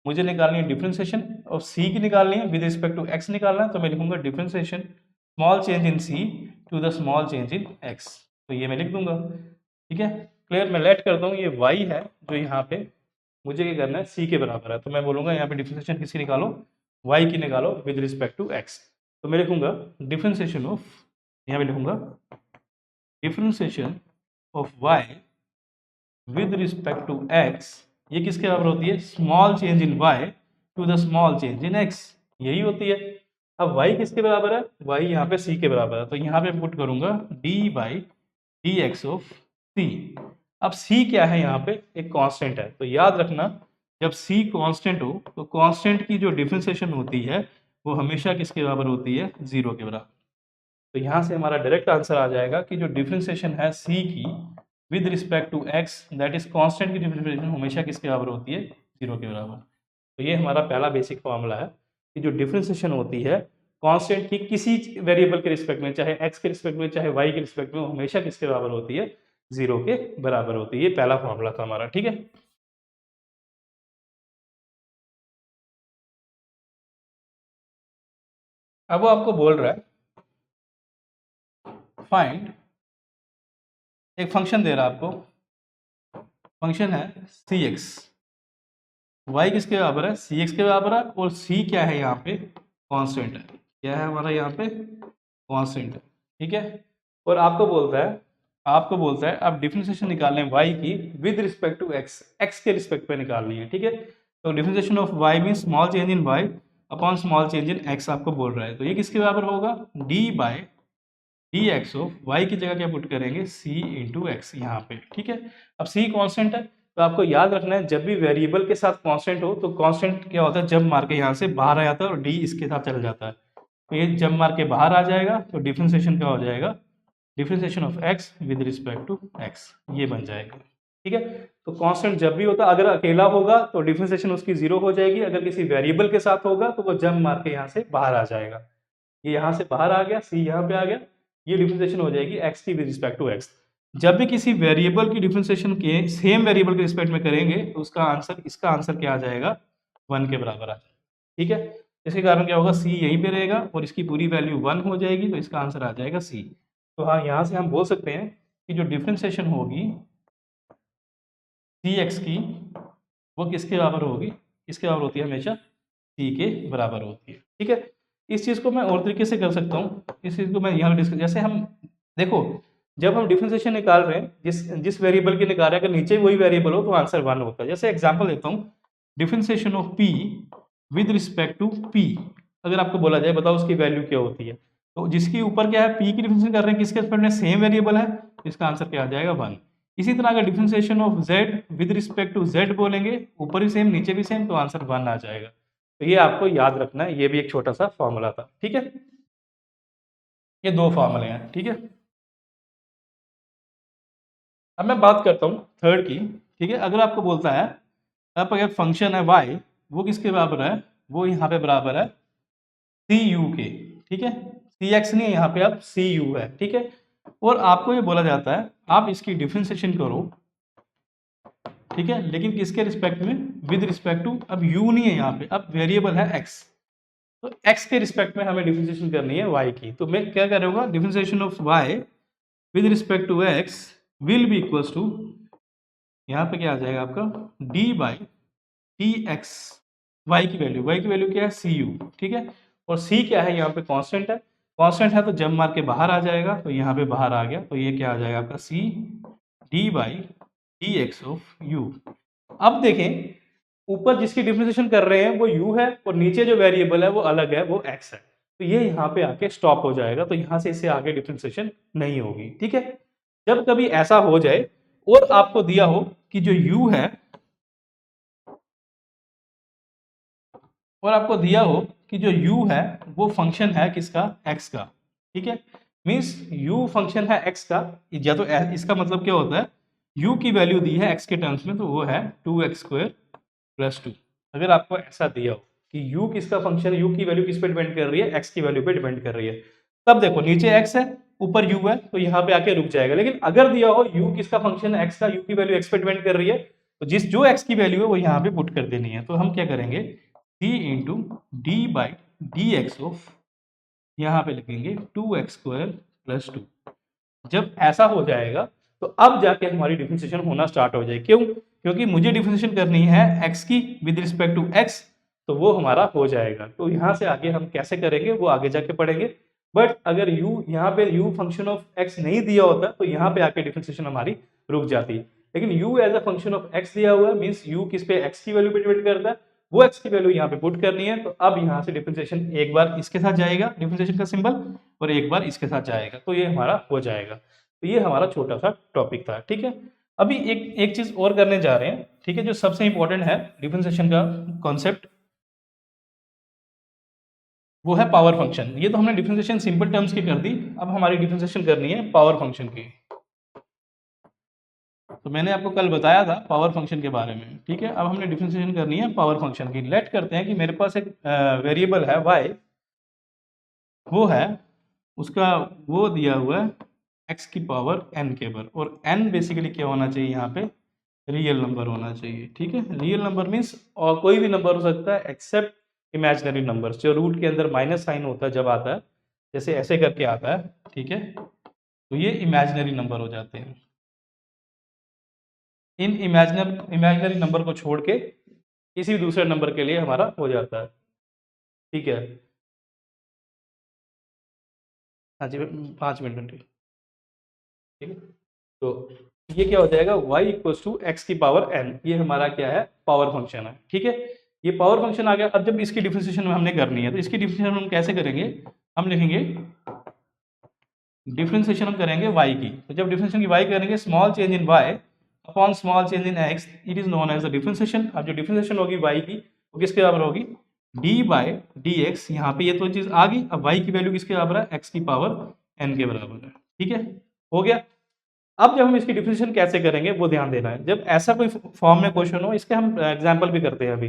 मुझे निकालनी है डिफरेंशिएशन ऑफ सी की निकालनी है, विद रिस्पेक्ट टू एक्स निकालना है। तो मैं लिखूंगा differentiation small change in C to the small change in X. तो ये मैं लिख दूंगा, ठीक है। क्लियर, मैं लेट करता हूँ, ये वाई है जो यहाँ पे मुझे क्या करना है, सी के बराबर है। तो मैं बोलूंगा यहाँ पे डिफरेंशिएशन किसकी निकालो, वाई की निकालो विद रिस्पेक्ट टू एक्स। तो मैं लिखूंगा डिफरेंशिएशन ऑफ, यहाँ पे लिखूंगा differentiation of Y with respect to X, ये किसके बराबर होती है, small change in Y to the small change in X, यही होती है। अब y किसके बराबर है, y यहाँ पे c के बराबर है। तो यहाँ पे पुट करूंगा d by D X of C. अब c क्या है, यहाँ पे एक कांस्टेंट है। तो याद रखना जब c कांस्टेंट हो तो कांस्टेंट की जो डिफरेंशिएशन होती है वो हमेशा किसके बराबर होती है, 0 के बराबर। तो यहाँ से हमारा डायरेक्ट आंसर आ जाएगा कि जो डिफरेंशिएशन है c की with respect to x, that is constant की डिफरेंशिएशन हमेशा किसके बराबर होती है, 0 के बराबर। तो ये हमारा पहला बेसिक फॉर्मूला है कि जो डिफरेंशिएशन होती है कांस्टेंट की किसी वेरिएबल के रिस्पेक्ट में, चाहे एक्स के रिस्पेक्ट में चाहे वाई के रिस्पेक्ट में, वो हमेशा किसके बराबर होती है, 0 के बराबर होती है। ये पहला फॉर्मूला था हमारा, ठीक है। अब वो आपको बोल रहा है फाइंड, एक फंक्शन दे रहा है आपको, फंक्शन है सी एक्स, वाई किसके बराबर है, सी एक्स के बराबर है, और सी क्या है यहाँ पे, कांस्टेंट है। क्या है हमारा यहाँ पे, कांस्टेंट है, ठीक है। और आपको बोलता है आप डिफरेंशिएशन निकालने वाई की with respect to X, X के रिस्पेक्ट पे निकालनी है, ठीक है। तो differentiation of Y mean small change in Y upon small change in X आपको बोल रहा है। तो ये किसके बराबर होगा, D by D X of Y की जगह क्या पुट करेंगे, सी इंटू एक्स यहाँ पे, ठीक है। अब सी कांस्टेंट है, तो आपको याद रखना है जब भी वेरिएबल के साथ कांस्टेंट हो तो कांस्टेंट क्या होता है, जब मार के यहाँ से बाहर आ जाता है और डी इसके साथ चल जाता है। तो ये जब मार के बाहर आ जाएगा तो डिफरेंशिएशन क्या हो जाएगा, differentiation of X with respect to X, ये बन जाएगा, ठीक है। तो कांस्टेंट जब भी होता, अगर अकेला होगा तो डिफरेंशिएशन उसकी 0 हो जाएगी, अगर किसी वेरिएबल के साथ होगा तो वो जब मार के यहाँ से बाहर आ जाएगा। ये यहाँ से बाहर आ गया, सी यहाँ पे आ गया, ये डिफरेंशिएशन हो जाएगी एक्स की विद रिस्पेक्ट टू एक्स। जब भी किसी वेरिएबल की डिफरेंशिएशन के सेम वेरिएबल के रिस्पेक्ट में करेंगे तो उसका आंसर, इसका आंसर क्या आ जाएगा, 1 के बराबर आ जाएगा, ठीक है। इसके कारण क्या होगा, सी यहीं पे रहेगा और इसकी पूरी वैल्यू 1 हो जाएगी, तो इसका आंसर आ जाएगा सी। तो हाँ, यहाँ से हम बोल सकते हैं कि जो डिफरेंशिएशन होगी सी एक्स की, वो किसके बराबर होगी, किसके बराबर होती है, हमेशा सी के बराबर होती है, ठीक है। इस चीज़ को मैं और तरीके से कर सकता हूँ, इस चीज़ को मैं यहाँ डिस्कस, जैसे हम देखो जब हम डिफरेंशिएशन निकाल रहे हैं, जिस जिस वेरिएबल की निकाल रहे हैं, अगर नीचे वही वेरिएबल हो तो आंसर 1 होता है। जैसे एग्जांपल देता हूँ, differentiation of p with respect to p, अगर आपको बोला जाए बताओ उसकी वैल्यू क्या होती है, तो जिसके ऊपर क्या है, p की डिफरेंशिएशन कर रहे हैं, किसके रिस्पेक्ट में, सेम वेरिएबल है, इसका आंसर क्या आ जाएगा, 1। इसी तरह अगर differentiation of z with respect to z बोलेंगे, ऊपर भी सेम नीचे भी सेम, तो आंसर 1 आ जाएगा। तो ये आपको याद रखना है, ये भी एक छोटा सा फॉर्मूला था, ठीक है। ये 2 फॉर्मूले हैं, ठीक है। अब मैं बात करता हूँ थर्ड की, ठीक है। अगर आपको बोलता है, अब अगर फंक्शन है y, वो किसके बराबर है, वो यहाँ पे बराबर है सी यू के, ठीक है। सी एक्स नहीं है यहाँ पे, अब सी यू है, ठीक है। और आपको ये बोला जाता है आप इसकी डिफरेंशिएशन करो, ठीक है, लेकिन किसके रिस्पेक्ट में, विद रिस्पेक्ट टू, अब u नहीं है यहाँ पे, अब वेरिएबल है x, तो x के रिस्पेक्ट में हमें डिफरेंशिएशन करनी है y की। तो मैं क्या करूँगा, differentiation of y with respect to x will be equals to, यहाँ पे क्या आ जाएगा आपका, d by T X, y की वैल्यू क्या है, सी यू, ठीक है। और c क्या है, यहाँ पे कांस्टेंट है, कांस्टेंट है तो जब मार के बाहर आ जाएगा, तो यहाँ पे बाहर आ गया, तो ये क्या आ जाएगा आपका c d by D X of u। अब देखें ऊपर जिसकी डिफरेंशिएशन कर रहे हैं वो u है, और नीचे जो वेरिएबल है वो अलग है, वो x है, तो ये यहाँ पे आके स्टॉप हो जाएगा, तो यहाँ से इससे आगे डिफरेंशिएशन नहीं होगी, ठीक है। जब कभी ऐसा हो जाए और आपको दिया हो कि जो u है, और आपको दिया हो कि जो u है वो फंक्शन है किसका, x का, ठीक है। मीन्स u फंक्शन है x का, या तो इसका मतलब क्या होता है, u की वैल्यू दी है x के टर्म्स में, तो वो है 2x² + 2। अगर आपको ऐसा दिया हो कि u किसका फंक्शन है, u की वैल्यू किस पे डिपेंड कर रही है, x की वैल्यू पे डिपेंड कर रही है, तब देखो नीचे x है ऊपर u है, तो यहाँ पे आके रुक जाएगा। लेकिन अगर दिया हो u किसका फंक्शन है, x का, u की वैल्यू x पे डिपेंड कर रही है, तो जो x की वैल्यू है वो यहाँ पे पुट कर देनी है। तो हम क्या करेंगे, c into D by D X of, यहाँ पे लिखेंगे 2x² + 2। जब ऐसा हो जाएगा तो अब जाके हमारी डिफरेंशिएशन होना स्टार्ट हो जाए, क्यों, क्योंकि मुझे डिफरेंशिएशन करनी है x की विद रिस्पेक्ट टू x, तो वो हमारा हो जाएगा। तो यहाँ से आगे हम कैसे करेंगे वो आगे जाके पढ़ेंगे। बट अगर u यहाँ पे u फंक्शन ऑफ x नहीं दिया होता तो यहाँ पे आके डिफरेंशिएशन हमारी रुक जाती, लेकिन u as a function of x दिया हुआ है, मीन्स u किस पे, x की वैल्यू पे डिपेंड करता है, वो x की वैल्यू यहाँ पे पुट करनी है। तो अब यहाँ से डिफरेंशिएशन एक बार इसके साथ जाएगा, डिफरेंशिएशन का सिंबल, और एक बार इसके साथ जाएगा, तो ये हमारा हो जाएगा। तो ये हमारा छोटा सा टॉपिक था, ठीक है। अभी एक चीज और करने जा रहे हैं, ठीक है, जो सबसे इंपॉर्टेंट है डिफरेंशिएशन का कॉन्सेप्ट, वो है पावर फंक्शन। ये तो हमने डिफरेंशिएशन सिंपल टर्म्स की कर दी, अब हमारी डिफरेंशिएशन करनी है पावर फंक्शन की। तो मैंने आपको कल बताया था पावर फंक्शन के बारे में, ठीक है। अब हमने डिफरेंशिएशन करनी है पावर फंक्शन की। लेट करते हैं कि मेरे पास एक वेरिएबल है y, वो है उसका, वो दिया हुआ है x की पावर n के ऊपर, और n बेसिकली क्या होना चाहिए यहाँ पे, रियल नंबर होना चाहिए। ठीक है, रियल नंबर मीन्स और कोई भी नंबर हो सकता है एक्सेप्ट इमेजिनरी नंबर्स, जो रूट के अंदर माइनस साइन होता है जब आता है, जैसे ऐसे करके आता है, ठीक है, तो ये इमेजिनरी नंबर हो जाते हैं। इन इमेजिनरी नंबर को छोड़ के किसी भी दूसरे नंबर के लिए हमारा हो जाता है। ठीक है, हाँ जी, 5 मिनट, ठीक है। तो ये क्या हो जाएगा, y इक्वल्स टू एक्स की पावर n, ये हमारा क्या है, पावर फंक्शन है। ठीक है, ये पावर फंक्शन आ गया। अब जब इसकी डिफरेंशिएशन हमने करनी है तो इसकी डिफरेंशिएशन हम कैसे करेंगे, हम लिखेंगे डिफरेंशिएशन हम करेंगे y की, तो जब डिफरेंशिएशन की y करेंगे, small change in y upon small change in x, it is known as the differentiation. अब जो डिफरेंशिएशन होगी y की वो किसके बराबर होगी, d बाय डी एक्स। यहाँ पे ये तो चीज आ गई। अब y की वैल्यू किसके बराबर है, x की पावर n के बराबर है। ठीक है, हो गया। अब जब हम इसकी डिफरेंशिएशन कैसे करेंगे वो ध्यान देना है। जब ऐसा कोई फॉर्म में क्वेश्चन हो, इसके हम एग्जांपल भी करते हैं अभी।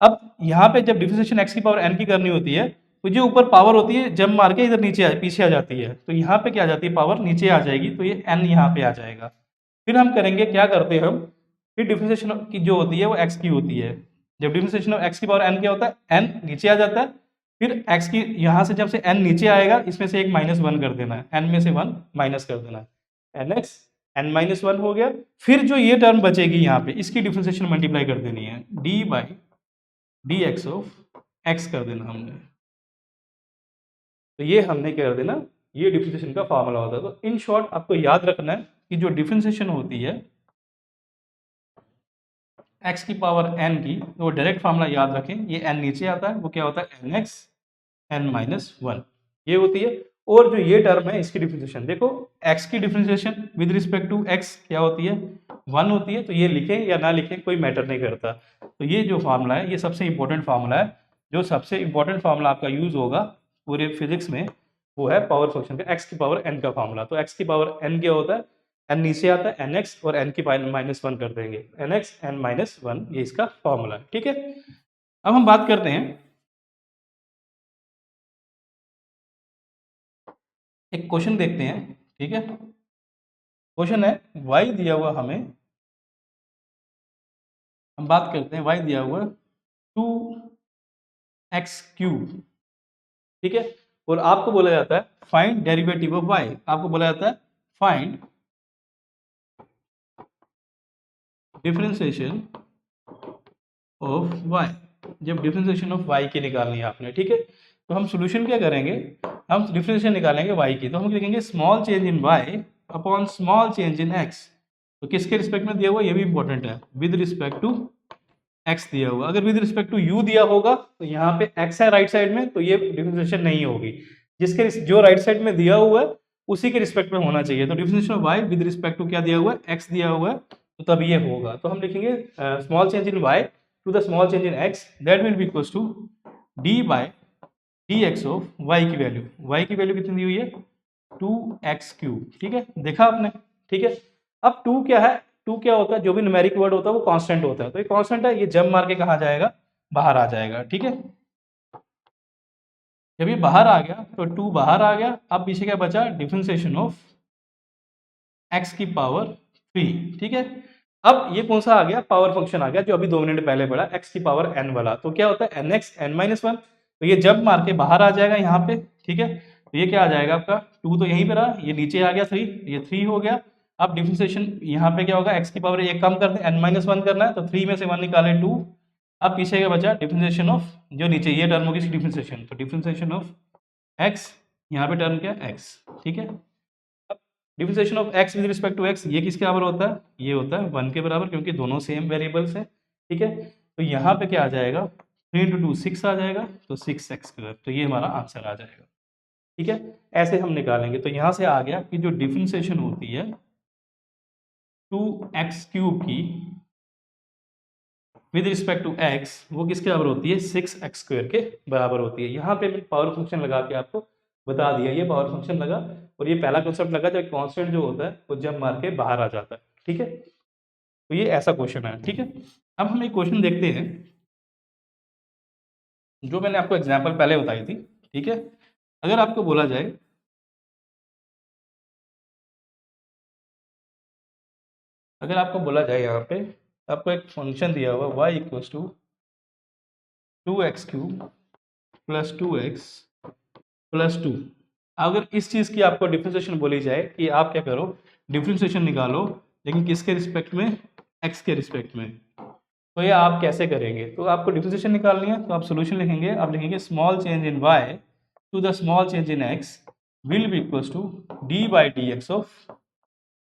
अब यहाँ पे जब डिफरेंशिएशन x की पावर n की करनी होती है, तो जो ऊपर पावर होती है जब मार के इधर नीचे पीछे आ जाती है, तो यहाँ पे क्या आ जाती है, पावर नीचे आ जाएगी, तो ये n यहाँ पे आ जाएगा। फिर हम करेंगे, क्या करते हैं हम, फिर डिफरेंशिएशन की जो होती है वो x की होती है। जब डिफरेंशिएशन ऑफ x की पावर n क्या होता है, n नीचे आ जाता है, फिर x की यहाँ से जब से n नीचे आएगा, इसमें से एक -1 कर देना है, n में से 1 माइनस कर देना है, nx n-1 हो गया। फिर जो ये टर्म बचेगी यहाँ पे, इसकी डिफरेंशिएशन मल्टीप्लाई कर देनी है, d by D X of x कर देना हमने। तो ये हमने क्या कर देना, ये डिफरेंशिएशन का फार्मूला होता है। तो इन शॉर्ट आपको याद रखना है कि जो डिफरेंशिएशन होती है x की पावर n की, तो वो डायरेक्ट फार्मूला याद रखें, ये n नीचे आता है, वो क्या होता है, nx n-1, ये होती है। और जो ये टर्म है इसकी डिफरेंशिएशन देखो, x की differentiation with respect to x क्या होती है, 1 होती है। तो ये लिखें या ना लिखें कोई मैटर नहीं करता। तो ये जो फार्मूला है ये सबसे इंपॉर्टेंट फार्मूला है, जो सबसे इंपॉर्टेंट फार्मूला आपका यूज होगा पूरे फिजिक्स में, वो है पावर फंक्शन का x की पावर n का फार्मूला। तो x की पावर n क्या होता है, n नीचे आता है, nx और n की पावर -1 कर देंगे, nx n-1, ये इसका फार्मूला है। ठीक है, अब हम बात करते हैं, एक क्वेश्चन देखते हैं। ठीक है, क्वेश्चन है y दिया हुआ हमें, हम बात करते हैं y दिया हुआ 2x³ ठीक है, और आपको बोला जाता है फाइंड डेरिवेटिव ऑफ y, आपको बोला जाता है फाइंड डिफरेंशिएशन ऑफ y, जब डिफरेंशिएशन ऑफ y की निकालनी है आपने। ठीक है, तो हम सॉल्यूशन क्या करेंगे, हम डिफरेंशिएशन निकालेंगे y की, तो हम लिखेंगे small change in y upon small change in x। तो किसके रिस्पेक्ट में दिया हुआ, ये भी इंपॉर्टेंट है, विद रिस्पेक्ट टू x दिया हुआ। अगर विद रिस्पेक्ट टू u दिया होगा तो यहाँ पे x है राइट साइड में, तो ये डिफरेंशिएशन नहीं होगी। जिसके जो राइट साइड में दिया हुआ है उसी के रिस्पेक्ट में होना चाहिए। तो differentiation of y with respect to क्या दिया हुआ है, x दिया हुआ है, तो तब ये होगा। तो हम लिखेंगे small change in y to the small change in x, that will be equals to d by D X of y की वैल्यू, y की वैल्यू कितनी दी हुई है, 2x³। ठीक है, देखा आपने। ठीक है, अब 2 क्या है, 2 क्या होता है, जो भी न्यूमेरिक वर्ड होता है वो कांस्टेंट होता है। तो ये कांस्टेंट है, ये जब मार के कहाँ जाएगा, बाहर आ जाएगा। ठीक है, जब ये बाहर आ गया तो 2 बाहर आ गया। अब पीछे क्या बचा, डिफरेंशिएशन ऑफ x की पावर 3। ठीक है, अब ये कौन सा आ गया, पावर फंक्शन आ गया, जो अभी 2 मिनट पहले पढ़ा, x की पावर n वाला। तो क्या होता है, nx n-1, तो ये जब मार के बाहर आ जाएगा यहाँ पे। ठीक है, तो ये क्या आ जाएगा आपका, 2 तो यहीं पे रहा, ये नीचे आ गया 3, ये 3 हो गया। अब डिफरेंशिएशन यहाँ पे क्या होगा, x की पावर एक कम कर दे, n-1 करना है, तो 3 में से 1 निकाले 2। अब पीछे क्या बचा, डिफरेंशिएशन ऑफ जो नीचे ये टर्म होगी इसकी डिफरेंशिएशन, तो डिफरेंशिएशन ऑफ x, यहाँ पे टर्म क्या है x। ठीक है, differentiation of x with respect to x, ये किसके बराबर होता है, ये होता है 1 के बराबर, क्योंकि दोनों सेम वेरिएबल्स हैं। ठीक है, तो यहाँ पे क्या आ जाएगा, 3 × 2 6 आ जाएगा, तो 6x², तो ये हमारा आंसर आ जाएगा। ठीक है, ऐसे हम निकालेंगे। तो यहाँ से आ गया कि जो डिफरेंशिएशन होती है 2x³ की विद रिस्पेक्ट टू x, वो किसके बराबर होती है, 6x² के बराबर होती है। यहाँ पे मैंने पावर फंक्शन लगा के आपको बता दिया, ये पावर फंक्शन लगा, और ये पहला कॉन्सेप्ट लगा जब कांस्टेंट जो होता है वो जब मार के बाहर आ जाता है। ठीक है, तो ये ऐसा क्वेश्चन है। ठीक है, अब हम एक क्वेश्चन देखते हैं जो मैंने आपको एग्जाम्पल पहले बताई थी। ठीक है, अगर आपको बोला जाए यहाँ पे आपको एक फंक्शन दिया हुआ y equals to 2x cube plus 2x plus 2, अगर इस चीज़ की आपको डिफ्रेंशिएशन बोली जाए कि आप क्या करो, डिफ्रेंशिएशन निकालो, लेकिन किसके रिस्पेक्ट में, x के रिस्पेक्ट में, तो ये आप कैसे करेंगे? तो आपको डिफ्रेंशिएशन निकालनी है, तो आप सोल्यूशन लिखेंगे, आप लिखेंगे small change in y to the small change in x will be equals to D by D X of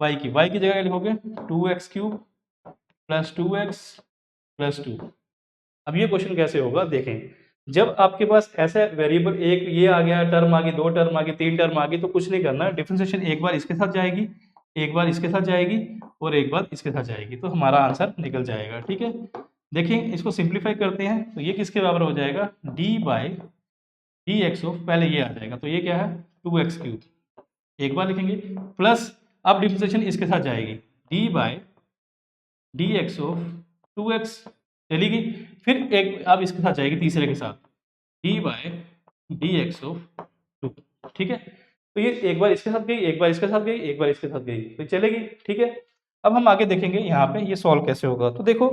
y की जगह क्या लिखोगे, 2x cube plus 2x plus 2। अब ये क्वेश्चन कैसे होगा देखें, जब आपके पास ऐसा वेरिएबल एक ये आ गया, टर्म आ गई, दो टर्म आ गई, तीन टर्म आ गई, तो कुछ नहीं करना, डिफरेंशिएशन एक बार इसके साथ जाएगी, एक बार इसके साथ जाएगी और एक बार इसके साथ जाएगी, तो हमारा आंसर निकल जाएगा। ठीक है, देखिए इसको सिंप्लीफाई करते हैं, तो ये किसके बराबर हो जाएगा, D by D X of, पहले ये आ जाएगा, तो ये क्या है 2x क्यूब, एक बार लिखेंगे, प्लस अब डिफरेंशिएशन इसके साथ जाएगी, D by D X of 2x चली गई, फिर एक अब इसके साथ जाएगी तीसरे के साथ, D by D X of 2। ठीक है, तो ये एक बार इसके साथ गई, एक बार इसके साथ गई, एक बार इसके साथ गई, तो चलेगी। ठीक है, अब हम आगे देखेंगे यहाँ पे ये सॉल्व कैसे होगा। तो देखो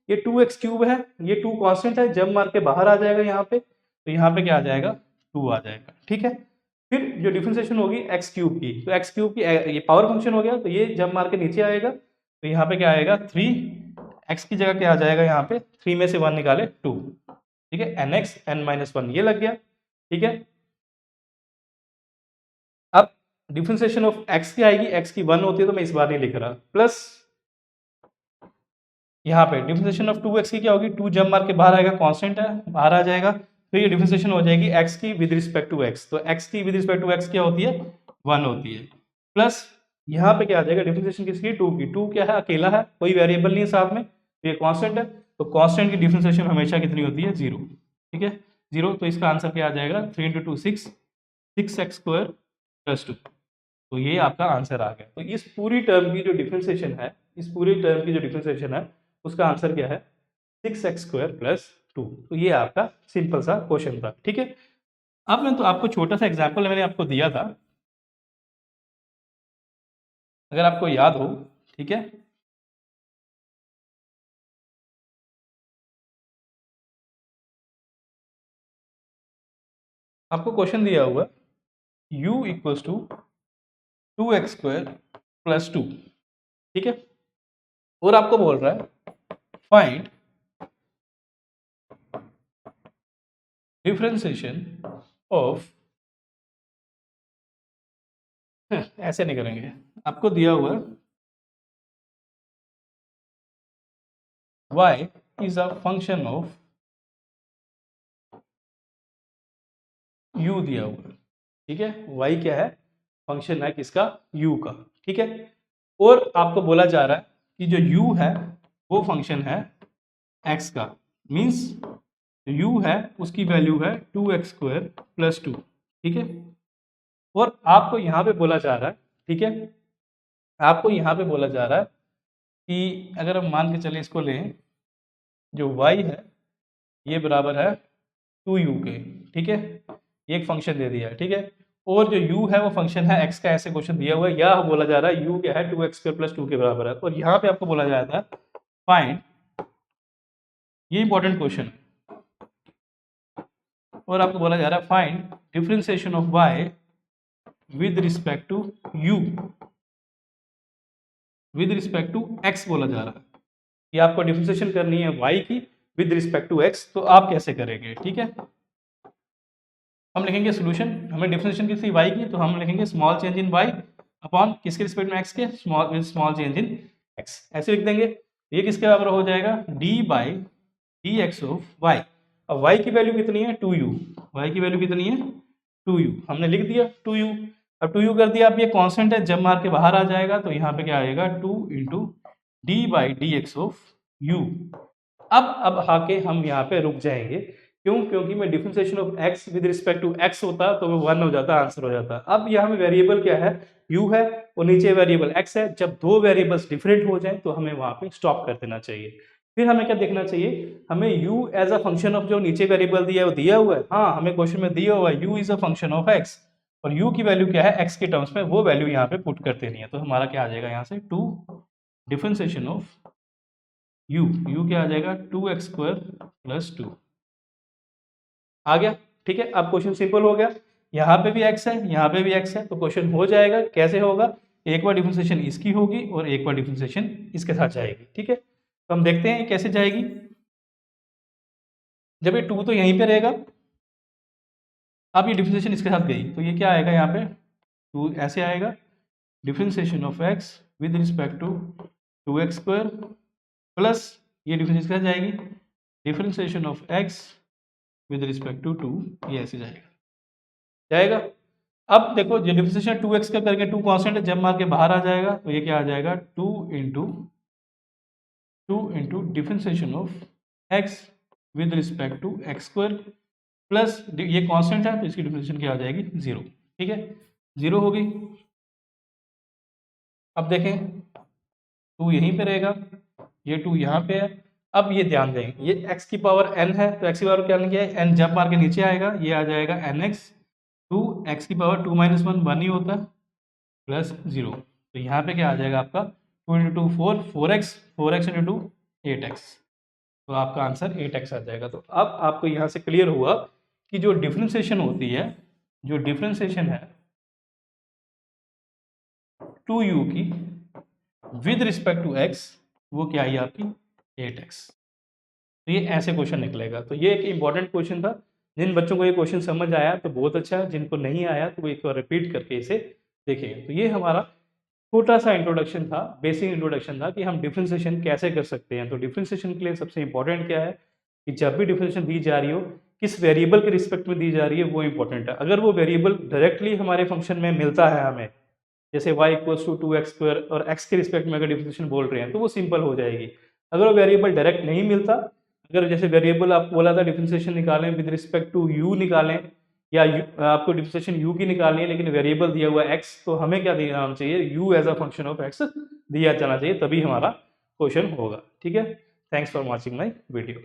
ये 2x क्यूब है, ये 2 कांस्टेंट है, जब मार के बाहर आ जाएगा यहाँ पे, तो यहाँ पे क्या आ जाएगा 2 आ जाएगा। ठीक है, फिर जो डिफरेंशिएशन होगी x क्यूब की, तो x क्यूब की ये पावर फंक्शन हो गया, तो ये जब मार के नीचे आएगा, तो यहाँ पे क्या आएगा 3, x की जगह क्या आ जाएगा यहाँ पे 3 में से 1 निकाले 2। ठीक है, nx n-1 ये लग गया। ठीक है, अब डिफरेंशिएशन ऑफ x की आएगी, x की 1 होती है तो मैं इस बार नहीं लिख रहा, प्लस यहाँ पे डिफरेंशिएशन ऑफ 2x की क्या होगी, 2 जब मार के बाहर आएगा, कांस्टेंट है, बाहर आ जाएगा, तो ये डिफरेंशिएशन हो जाएगी x की विद रिस्पेक्ट टू x, तो x की विद रिस्पेक्ट टू x क्या होती है 1 होती है, प्लस यहाँ पे क्या आ जाएगा डिफरेंशिएशन किसकी 2 की, 2 क्या है अकेला है, कोई वेरिएबल नहीं है साथ में, तो ये कांस्टेंट है, तो कांस्टेंट की डिफरेंशिएशन हमेशा कितनी होती है 0। ठीक है, 0, तो इसका आंसर क्या आ जाएगा 3 × 2 6, 6x स्क्वायर प्लस 2, तो ये आपका आंसर आ गया। तो इस पूरी टर्म की जो डिफरेंशिएशन है, इस पूरी टर्म की जो डिफरेंशिएशन है उसका आंसर क्या है 6x स्क्वायर प्लस 2। तो ये आपका सिंपल सा क्वेश्चन था। ठीक है, अब मैं तो आपको छोटा सा एग्जांपल मैंने आपको दिया था, अगर आपको याद हो। ठीक है, आपको क्वेश्चन दिया हुआ u equals to 2x square plus 2। ठीक है, और आपको बोल रहा है फाइंड डिफरेंशिएशन ऑफ, ऐसे नहीं करेंगे, आपको दिया हुआ y is a function of u दिया हुआ। ठीक है, y क्या है, फंक्शन है किसका, u का। ठीक है, और आपको बोला जा रहा है कि जो u है वो फंक्शन है x का, मीन्स u है उसकी वैल्यू है 2x स्क्वायर प्लस 2। ठीक है, और आपको यहाँ पे बोला जा रहा है, ठीक है, आपको यहाँ पे बोला जा रहा है कि अगर हम मान के चले इसको लें, जो y है ये बराबर है 2u के। ठीक है, ये एक फंक्शन दे दिया है। ठीक है, और जो u है वो फंक्शन है x का, ऐसे क्वेश्चन दिया हुआ है, या बोला जा रहा है u क्या है 2x स्क्वायर प्लस 2 के बराबर है, और यहाँ पे आपको बोला जाता है फाइंड, ये इंपॉर्टेंट क्वेश्चन है, और आपको बोला जा रहा है find differentiation of y with respect to u with respect to x बोला जा रहा है कि आपको डिफरेंशिएशन करनी है y की विद रिस्पेक्ट टू x, तो आप कैसे करेंगे। ठीक है, हम लिखेंगे सोल्यूशन, हमें डिफरेंशिएशन की थी y की, तो हम लिखेंगे small change in y upon किसके रिस्पेक्ट में x के, स्मॉल चेंज इन x, ऐसे लिख देंगे। ये किसके बराबर हो जाएगा d by D X of y। अब y की वैल्यू कितनी है 2u, y की वैल्यू कितनी है 2u, हमने लिख दिया 2u। अब 2u कर दिया, अब ये कांस्टेंट है, जब मार के बाहर आ जाएगा तो यहाँ पे क्या आएगा 2 × D by D X of u। अब आके हम यहाँ पे रुक जाएंगे, क्यों, क्योंकि मैं differentiation of x with respect to x होता तो वो 1 हो जाता, आंसर हो जाता। अब यहाँ में वेरिएबल क्या है u है और नीचे वेरिएबल x है, जब दो वेरिएबल्स डिफरेंट हो जाए तो हमें वहां पे स्टॉप कर देना चाहिए। फिर हमें क्या देखना चाहिए, हमें u as a function of जो नीचे वेरिएबल दिया है वो दिया हुआ है, हाँ हमें क्वेश्चन में दिया हुआ है u is a function of x, और u की वैल्यू क्या है x के टर्म्स में, वो वैल्यू यहाँ पे पुट करते नहीं है, तो हमारा क्या आ जाएगा यहाँ से 2 डिफरेंशिएशन ऑफ u क्या आ जाएगा 2x² + 2 आ गया। ठीक है, अब क्वेश्चन सिंपल हो गया, यहाँ पे भी x है यहाँ पे भी x है, तो क्वेश्चन हो जाएगा। कैसे होगा, एक बार डिफरेंशिएशन इसकी होगी और एक बार डिफरेंशिएशन इसके साथ जाएगी। ठीक है, तो हम देखते हैं कैसे जाएगी। जब ये 2 तो यहीं पे रहेगा, अब ये डिफरेंशिएशन इसके साथ गई तो ये क्या आएगा, यहाँ पे 2 ऐसे आएगा, differentiation of x with respect to 2x² plus ये डिफरेंशिएशन इसके साथ जाएगी, differentiation of x with respect to 2, ये ऐसे जाएगा। अब देखो जो डिफरेंशिएशन 2x का करके 2 कांस्टेंट है, जब मार के बाहर आ जाएगा तो ये क्या आ जाएगा 2 into differentiation of x with respect to x² plus ये कांस्टेंट है तो इसकी डिफरेंशिएशन क्या आ जाएगी 0। ठीक है, 0 होगी। अब देखें 2 यहीं पे रहेगा, ये 2 यहाँ पे है। अब ये ध्यान दें, ये x की पावर n है तो x की पावर क्या क्या है n, जब मार के नीचे आएगा ये आ जाएगा nx, 2 x की पावर 2 - 1 1 ही होता है प्लस 0, तो यहाँ पे क्या आ जाएगा आपका 2 × 2 4, 4x, 4x × 2 8x, तो आपका आंसर 8x आ जाएगा। तो अब आपको यहाँ से क्लियर हुआ कि जो डिफरेंशिएशन होती है, जो डिफरेंशिएशन है 2u की विद रिस्पेक्ट टू x, वो क्या आई आपकी 8x। तो ये ऐसे क्वेश्चन निकलेगा। तो ये एक इंपॉर्टेंट क्वेश्चन था, जिन बच्चों को ये क्वेश्चन समझ आया तो बहुत अच्छा है, जिनको नहीं आया तो वो एक बार रिपीट करके इसे देखें। तो ये हमारा छोटा सा इंट्रोडक्शन था, बेसिक इंट्रोडक्शन था कि हम डिफरेंशिएशन कैसे कर सकते हैं। तो डिफरेंशिएशन के लिए सबसे इंपॉर्टेंट क्या है कि जब भी डिफरेंशिएशन दी जा रही हो, किस वेरिएबल के रिस्पेक्ट में दी जा रही है वो इंपॉर्टेंट है। अगर वो वेरिएबल डायरेक्टली हमारे फंक्शन में मिलता है हमें, जैसे y = 2x² और x के रिस्पेक्ट में अगर डिफरेंशिएशन बोल रहे हैं तो वो सिंपल हो जाएगी। अगर वो वेरिएबल डायरेक्ट नहीं मिलता, अगर जैसे वेरिएबल आपको बोला था डिफरेंशिएशन निकालें विद रिस्पेक्ट टू u निकालें, या आपको डिफरेंशिएशन u की निकालनी है लेकिन वेरिएबल दिया हुआ है x, तो हमें क्या दिया होना चाहिए, u as a function of x दिया जाना चाहिए, तभी हमारा क्वेश्चन होगा। ठीक है, thanks for watching my video.